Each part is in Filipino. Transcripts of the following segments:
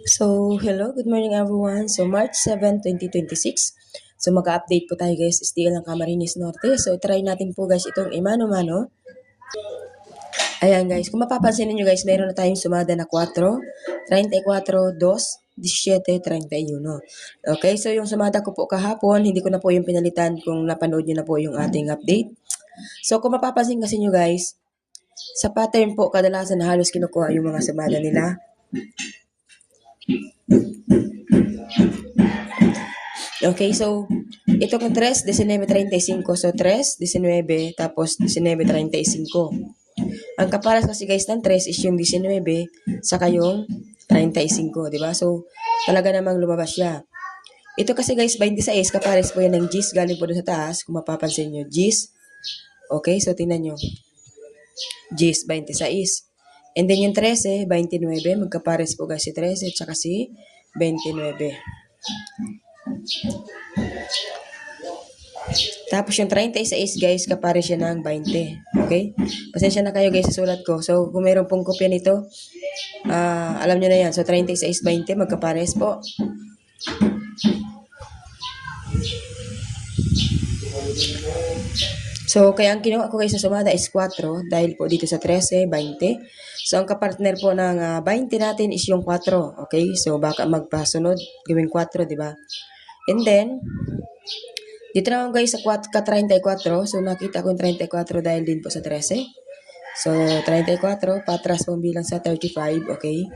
Hello, good morning everyone. March 7, 2026. Mag-update po tayo guys, still ang Camarines Norte. Try natin po guys itong imano-mano. Ayan guys, kung mapapansin niyo guys, meron na tayong sumada na 4, 34, 2, 17, 31. Okay, so yung sumada ko po kahapon, hindi ko na po yung pinalitan kung napanood niyo na po yung ating update. Kung mapapansin kasi niyo guys, sa pattern po, kadalasan halos kinukuha yung mga sumada nila. Okay, so ito kung 3, 19.35. 3, 19, tapos 19.35. Ang kaparas kasi guys ng 3 is yung 19, saka yung 35, di ba? So, talaga namang lumabas siya. Ito kasi guys, 26, kapares po yan ng G's, galing po doon sa taas, kung mapapansin nyo, G's. Okay, so tingnan nyo. G's, 26. And then yung 13, 29, magkapares po guys si 13, tsaka si 29. Tapos yung 36 guys, kapare siya ng 20. Okay? Pasensya na kayo guys sa sulat ko. So, kung mayroon pong kopya nito, alam nyo na yan. So, 36, 20, magkapares po. So, kaya ang kinuha ko guys sa sumada is 4 dahil po dito sa 13, 20. So, ang kapartner po ng 20 natin is yung 4. Okay? So, baka magpasunod, gawing 4, di ba? And then, dito naman guys sa 34, so nakita ko yung 34 dahil din po sa 13. So 34, patras pong bilang sa 35, okay?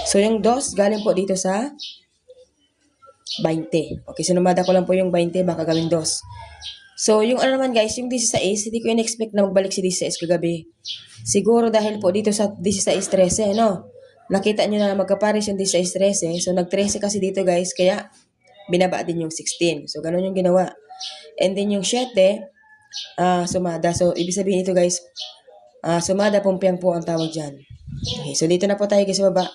So yung 2 galing po dito sa 20. Okay, sinumada ko lang po yung 20, baka gawing 2. So yung ano naman guys, yung 16, hindi ko in-expect na magbalik si 16 kagabi. Siguro dahil po dito sa 16-13, no? Nakita nyo na magkapares yung 16-13. So nag-13 kasi dito guys, kaya binaba din yung 16. So, ganun yung ginawa. And then yung 7, sumada. So, ibig sabihin ito guys, sumada pumpiang po ang tawag dyan. Okay, so dito na po tayo guys sa baba.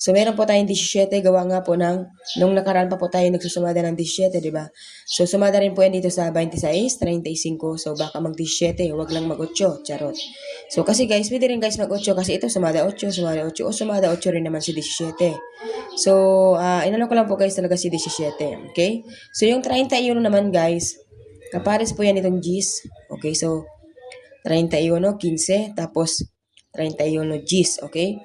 So, meron po tayong 17, gawa nga po ng, nung nakaraan pa po tayo nagsusumada ng 17, di ba? So, sumada rin po yan dito sa 26, 35. So, baka mag-17, wag lang mag-8, charot. So, kasi guys, pwede rin guys mag-8 kasi ito sumada 8, sumada 8, o sumada 8 rin naman si 17. So, inano ko lang po guys talaga si 17, okay? So, yung 31 naman guys, kapares po yan itong G's. Okay, so, 31, 15, tapos 31 G's, okay?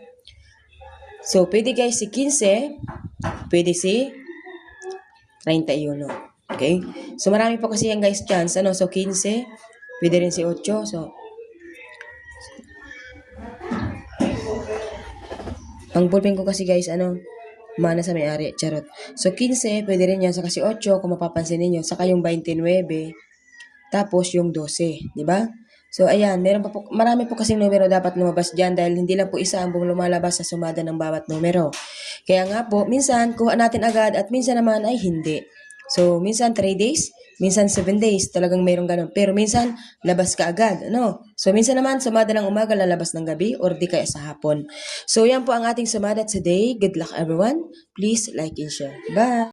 So, pwede guys si 15, pwede si 31. Okay? So, marami po kasi yan guys chance. Ano? So, 15, pwede rin si 8. So, ang ballpen ko kasi guys, mana sa may-ari, charot. So, 15, pwede rin yan. Saka si 8, kung mapapansin ninyo. Saka yung 29, tapos yung 12. Diba? So, ayan, marami po kasing numero dapat lumabas dyan dahil hindi lang po isa ang lumalabas sa sumada ng bawat numero. Kaya nga po, minsan kuha natin agad at minsan naman ay hindi. So, minsan 3 days, minsan 7 days, talagang mayroong ganun. Pero minsan, labas ka agad, ano? So, minsan naman, sumada ng umaga, lalabas ng gabi, or di kaya sa hapon. So, yan po ang ating sumada today. Good luck everyone. Please like and share. Bye!